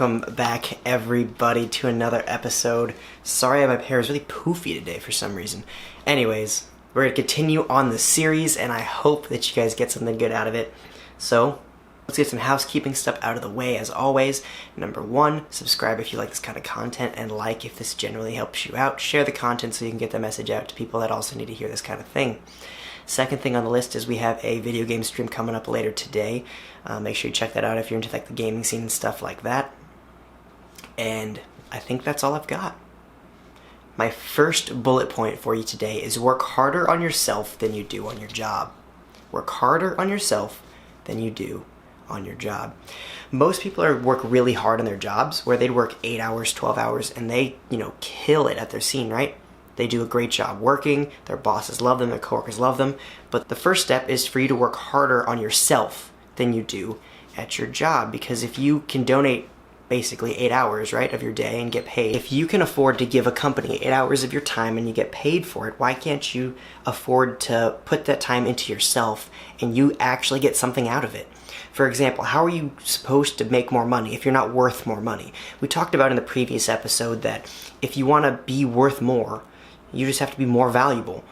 Welcome back, everybody, to another episode. Sorry, my hair is really poofy today for some reason. Anyways, we're going to continue on the series, and I hope that you guys get something good out of it. So, let's get some housekeeping stuff out of the way, as always. Number one, subscribe if you like this kind of content, and like if this generally helps you out. Share the content so you can get the message out to people that also need to hear this kind of thing. Second thing on the list is we have a video game stream coming up later today. Make sure you check that out if you're into like the gaming scene and stuff like that. And I think that's all I've got. My first bullet point for you today is work harder on yourself than you do on your job. Work harder on yourself than you do on your job. Most people work really hard on their jobs where they'd work 8 hours, 12 hours, and they, kill it at their scene, right? They do a great job working, their bosses love them, their coworkers love them, but the first step is for you to work harder on yourself than you do at your job, because if you can donate basically 8 hours, right, of your day and get paid, if you can afford to give a company 8 hours of your time and you get paid for it, why can't you afford to put that time into yourself and you actually get something out of it? For example, how are you supposed to make more money if you're not worth more money? We talked about in the previous episode that if you want to be worth more, you just have to be more valuable.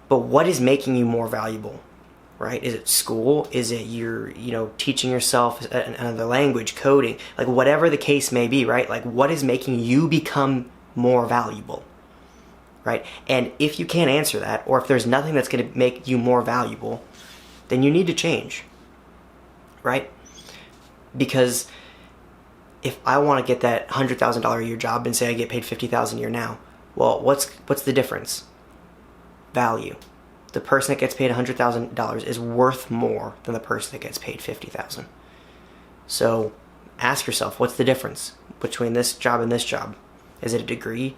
But what is making you more valuable, right? Is it school? Is it you're, teaching yourself another language, coding, like whatever the case may be, right? Like what is making you become more valuable, right? And if you can't answer that, or if there's nothing that's going to make you more valuable, then you need to change, right? Because if I want to get that $100,000 a year job and say I get paid $50,000 a year now, well, what's the difference? Value. The person that gets paid $100,000 is worth more than the person that gets paid $50,000. So ask yourself, what's the difference between this job and this job? Is it a degree?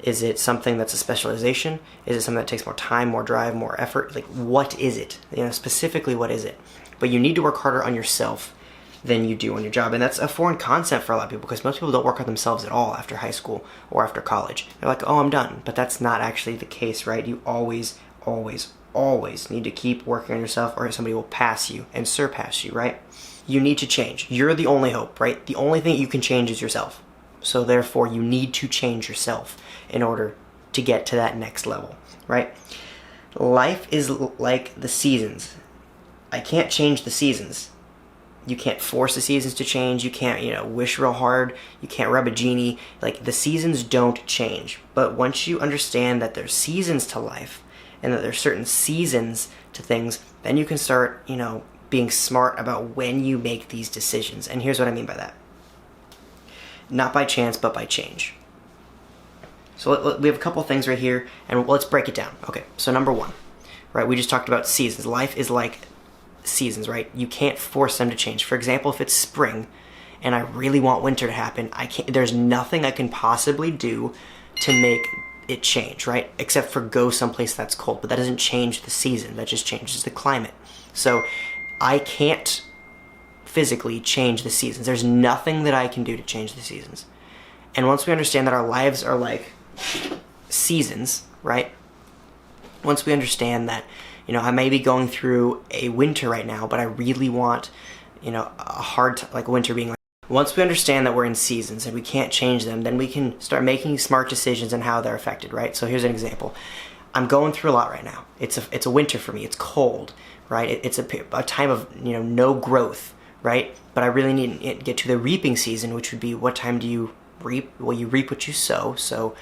Is it something that's a specialization? Is it something that takes more time, more drive, more effort? Like, what is it? Specifically, what is it? But you need to work harder on yourself than you do on your job. And that's a foreign concept for a lot of people because most people don't work on themselves at all after high school or after college. They're like, oh, I'm done. But that's not actually the case, right? You always need to keep working on yourself or somebody will pass you and surpass you, right? You need to change. You're the only hope, right? The only thing you can change is yourself. So therefore, you need to change yourself in order to get to that next level, right? Life is like the seasons. I can't change the seasons. You can't force the seasons to change. You can't, wish real hard. You can't rub a genie. Like, the seasons don't change. But once you understand that there's seasons to life and that there's certain seasons to things, then you can start, being smart about when you make these decisions. And here's what I mean by that. Not by chance, but by change. So we have a couple things right here, and let's break it down. Okay, so number one, right, we just talked about seasons. Life is like seasons, right? You can't force them to change. For example, if it's spring and I really want winter to happen, there's nothing I can possibly do to make it change, right? Except for go someplace that's cold, but that doesn't change the season. That just changes the climate. So I can't physically change the seasons. There's nothing that I can do to change the seasons. And once we understand that our lives are like seasons, right? Once we understand that I may be going through a winter right now, but I really want, a hard like winter being like. Once we understand that we're in seasons and we can't change them, then we can start making smart decisions on how they're affected, right? So here's an example. I'm going through a lot right now. It's a winter for me. It's cold, right? It's a time of, no growth, right? But I really need to get to the reaping season, which would be what time do you reap? Well, you reap what you sow. So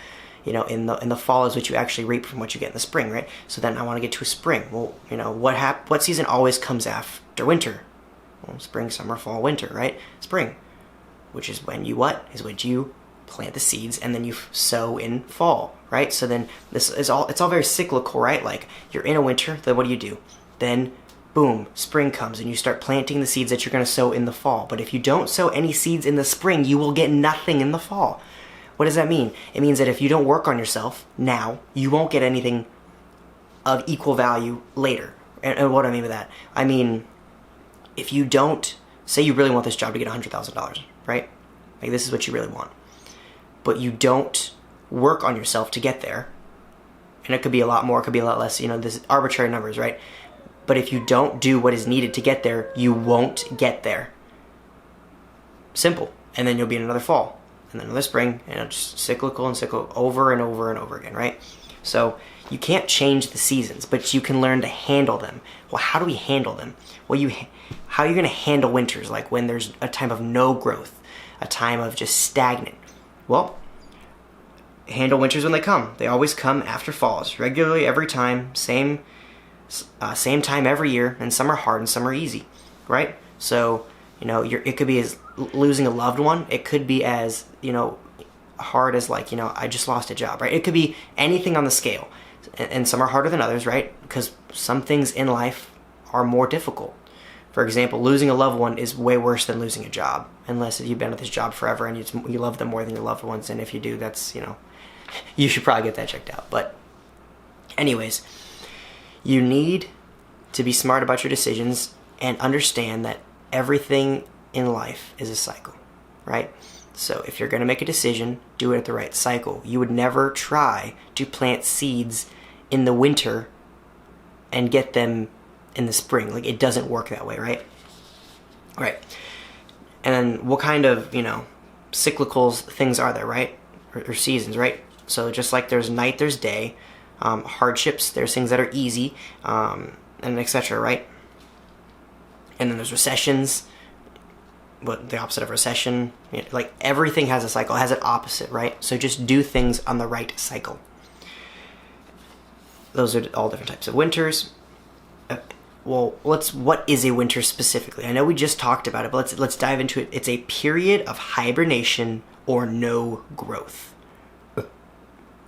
in the fall is what you actually reap from what you get in the spring, right? So then I want to get to a spring. Well, what season always comes after winter? Well, spring, summer, fall, winter, right? Spring, which is when you plant the seeds and then you sow in fall, right? So then it's all very cyclical, right? Like you're in a winter, then what do? Then boom, spring comes and you start planting the seeds that you're going to sow in the fall. But if you don't sow any seeds in the spring, you will get nothing in the fall. What does that mean? It means that if you don't work on yourself now, you won't get anything of equal value later. And what do I mean by that? I mean, if you don't, say you really want this job to get $100,000, right? Like this is what you really want. But you don't work on yourself to get there. And it could be a lot more, it could be a lot less, this arbitrary numbers, right? But if you don't do what is needed to get there, you won't get there. Simple. and then you'll be in another fall, and then another spring, and it's just cyclical and cyclical over and over and over again, right? So you can't change the seasons, but you can learn to handle them. Well, how do we handle them? Well, how are you going to handle winters, like when there's a time of no growth, a time of just stagnant? Well, handle winters when they come. They always come after falls, regularly every time, same time every year, and some are hard and some are easy, right? So, it could be as losing a loved one. It could be as, hard as I just lost a job, right? It could be anything on the scale. And some are harder than others, right? Because some things in life are more difficult. For example, losing a loved one is way worse than losing a job, unless you've been at this job forever and you love them more than your loved ones. And if you do, that's, you should probably get that checked out. But anyways, you need to be smart about your decisions and understand that everything in life is a cycle, right? So if you're going to make a decision, do it at the right cycle. You would never try to plant seeds in the winter and get them in the spring. Like, it doesn't work that way, right? Right. And then what kind of, cyclical things are there, right? Or seasons, right? So just like there's night, there's day. Hardships, there's things that are easy, and etc., right? And then there's recessions. What the opposite of recession? Like, everything has a cycle, has an opposite, right? So just do things on the right cycle. Those are all different types of winters. What is a winter specifically? I know we just talked about it, but let's dive into it. It's a period of hibernation or no growth.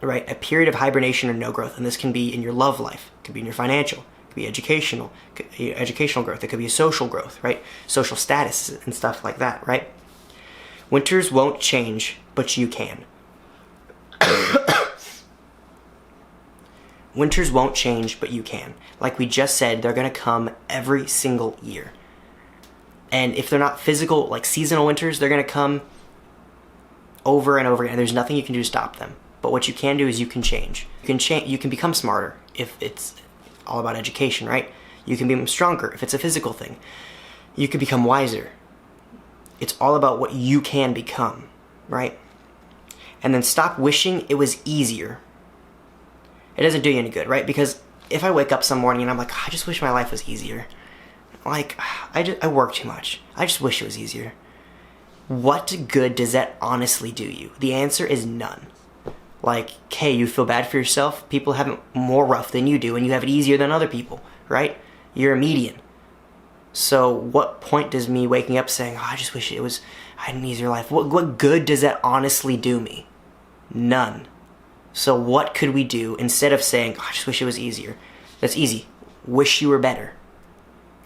Right? A period of hibernation or no growth. And this can be in your love life. It could be in your financial. It could be educational growth. It could be a social growth, right? Social status and stuff like that, right? Winters won't change, but you can. Winters won't change, but you can. Like we just said, they're going to come every single year. And if they're not physical, like seasonal winters, they're going to come over and over again. There's nothing you can do to stop them. But what you can do is you can change. You can become smarter if it's all about education, right? You can become stronger if it's a physical thing. You can become wiser. It's all about what you can become, right? And then stop wishing it was easier. It doesn't do you any good, right? Because if I wake up some morning and I'm like, I just wish my life was easier. Like, I work too much. I just wish it was easier. What good does that honestly do you? The answer is none. Like, hey, you feel bad for yourself? People have it more rough than you do, and you have it easier than other people, right? You're a median. So what point does me waking up saying, I just wish I had an easier life? What good does that honestly do me? None. So what could we do instead of saying, I just wish it was easier? That's easy. Wish you were better.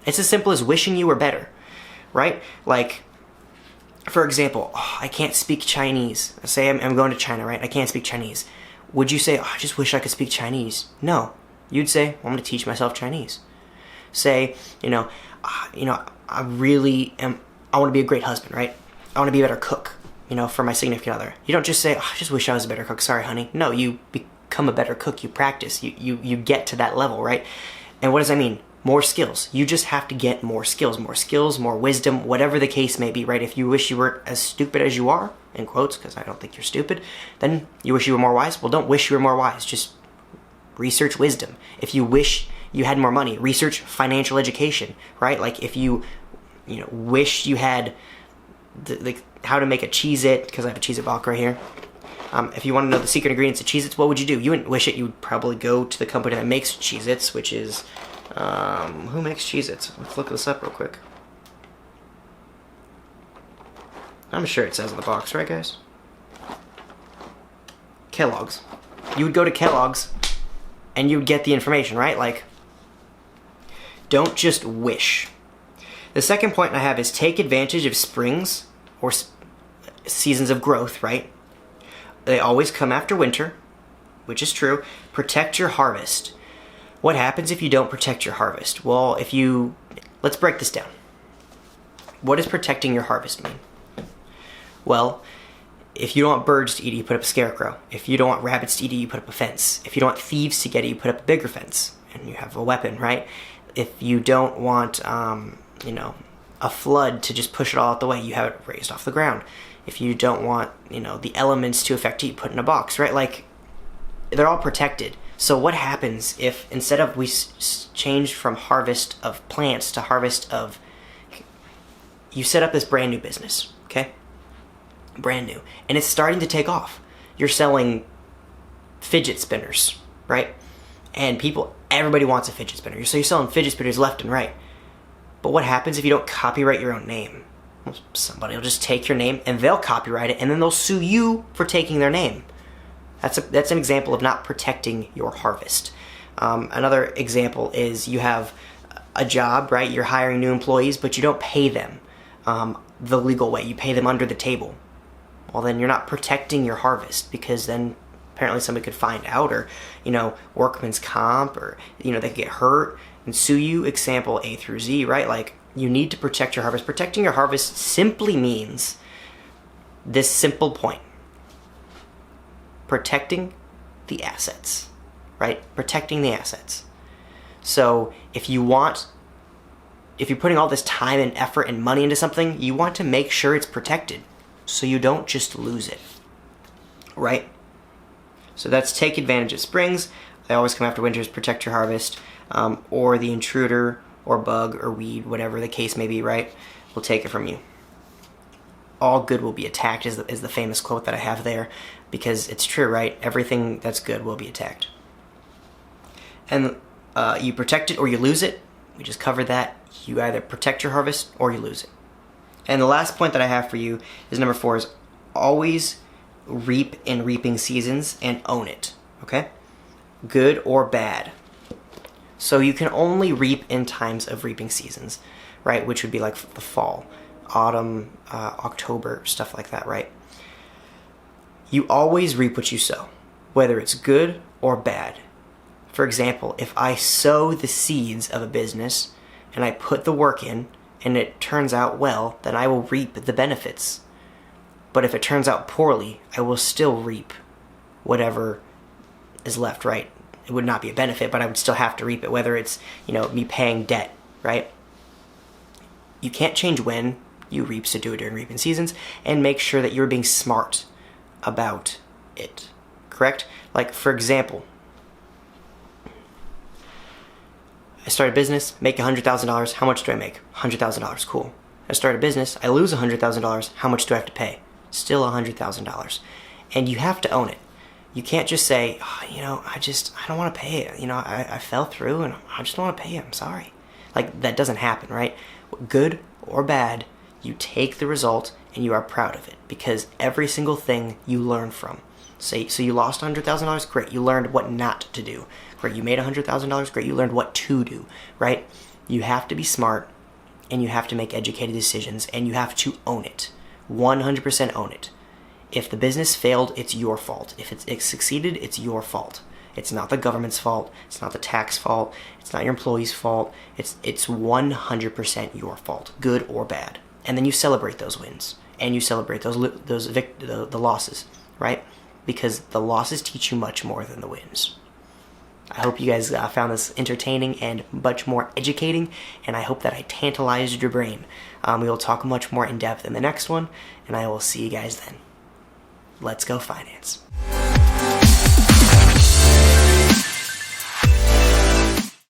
It's as simple as wishing you were better, right? Like, for example, I can't speak Chinese. Say I'm going to China, right? I can't speak Chinese. Would you say, I just wish I could speak Chinese? No. You'd say, I'm going to teach myself Chinese. Say, I really am, I want to be a great husband, right? I want to be a better cook, for my significant other. You don't just say, I just wish I was a better cook. Sorry, honey. No, you become a better cook. You practice. You get to that level, right? And what does that mean? More skills. You just have to get more skills, more wisdom, whatever the case may be, right? If you wish you weren't as stupid as you are, in quotes, because I don't think you're stupid, then you wish you were more wise. Well, don't wish you were more wise. Just research wisdom. If you wish you had more money, research financial education, right? Like if you wish you had how to make a Cheez-It, because I have a Cheez-It box right here. If you want to know the secret ingredients of Cheez-Its, what would you do? You wouldn't wish it. You would probably go to the company that makes Cheez-Its, which is... who makes Cheez-Its? Let's look this up real quick. I'm sure it says in the box, right, guys? Kellogg's. You would go to Kellogg's and you would get the information, right? Like, don't just wish. The second point I have is take advantage of springs or seasons of growth, right? They always come after winter, which is true. Protect your harvest. What happens if you don't protect your harvest? Well, let's break this down. What does protecting your harvest mean? Well, if you don't want birds to eat it, you put up a scarecrow. If you don't want rabbits to eat it, you put up a fence. If you don't want thieves to get it, you put up a bigger fence, and you have a weapon, right? If you don't want, a flood to just push it all out the way, you have it raised off the ground. If you don't want, the elements to affect you, you put in a box, right? Like, they're all protected. So what happens if instead of we change from harvest of plants to harvest of, you set up this brand new business, okay? Brand new. And it's starting to take off. You're selling fidget spinners, right? And everybody wants a fidget spinner. So you're selling fidget spinners left and right. But what happens if you don't copyright your own name? Well, somebody will just take your name and they'll copyright it, and then they'll sue you for taking their name. That's an example of not protecting your harvest. Another example is you have a job, right? You're hiring new employees, but you don't pay them the legal way. You pay them under the table. Well, then you're not protecting your harvest, because then apparently somebody could find out, or, workman's comp, or, they could get hurt and sue you. Example A through Z, right? Like, you need to protect your harvest. Protecting your harvest simply means this simple point. Protecting the assets, right? Protecting the assets. So if you're putting all this time and effort and money into something, you want to make sure it's protected so you don't just lose it, right? So that's take advantage of springs. They always come after winters. Protect your harvest, or the intruder or bug or weed, whatever the case may be, right, will take it from you. All good will be attacked is the famous quote that I have there, because it's true, right? Everything that's good will be attacked. And you protect it or you lose it. We just covered that. You either protect your harvest or you lose it. And the last point that I have for you is number 4, is always reap in reaping seasons and own it, okay? Good or bad. So you can only reap in times of reaping seasons, right? Which would be like the fall, autumn, October, stuff like that, right? You always reap what you sow, whether it's good or bad. For example, if I sow the seeds of a business and I put the work in and it turns out well, then I will reap the benefits. But if it turns out poorly, I will still reap whatever is left, right? It would not be a benefit, but I would still have to reap it, whether it's, me paying debt, right? You can't change when you reap, so do it during reaping seasons, and make sure that you're being smart about it, correct? Like, for example, I start a business, make $100,000. How much do I make? $100,000. Cool. I start a business, I lose $100,000. How much do I have to pay? Still $100,000. And you have to own it. You can't just say, I don't want to pay it. I fell through and I just don't want to pay it. I'm sorry. Like, that doesn't happen, right? Good or bad, you take the result and you are proud of it, because every single thing you learn from. So you lost $100,000, great. You learned what not to do. Great. You made $100,000, great. You learned what to do, right? You have to be smart, and you have to make educated decisions, and you have to own it. 100% own it. If the business failed, it's your fault. If it succeeded, it's your fault. It's not the government's fault. It's not the tax fault. It's not your employee's fault. It's 100% your fault, good or bad. And then you celebrate those wins, and you celebrate the losses, right? Because the losses teach you much more than the wins. I hope you guys found this entertaining and much more educating, and I hope that I tantalized your brain. We will talk much more in depth in the next one, and I will see you guys then. Let's go finance.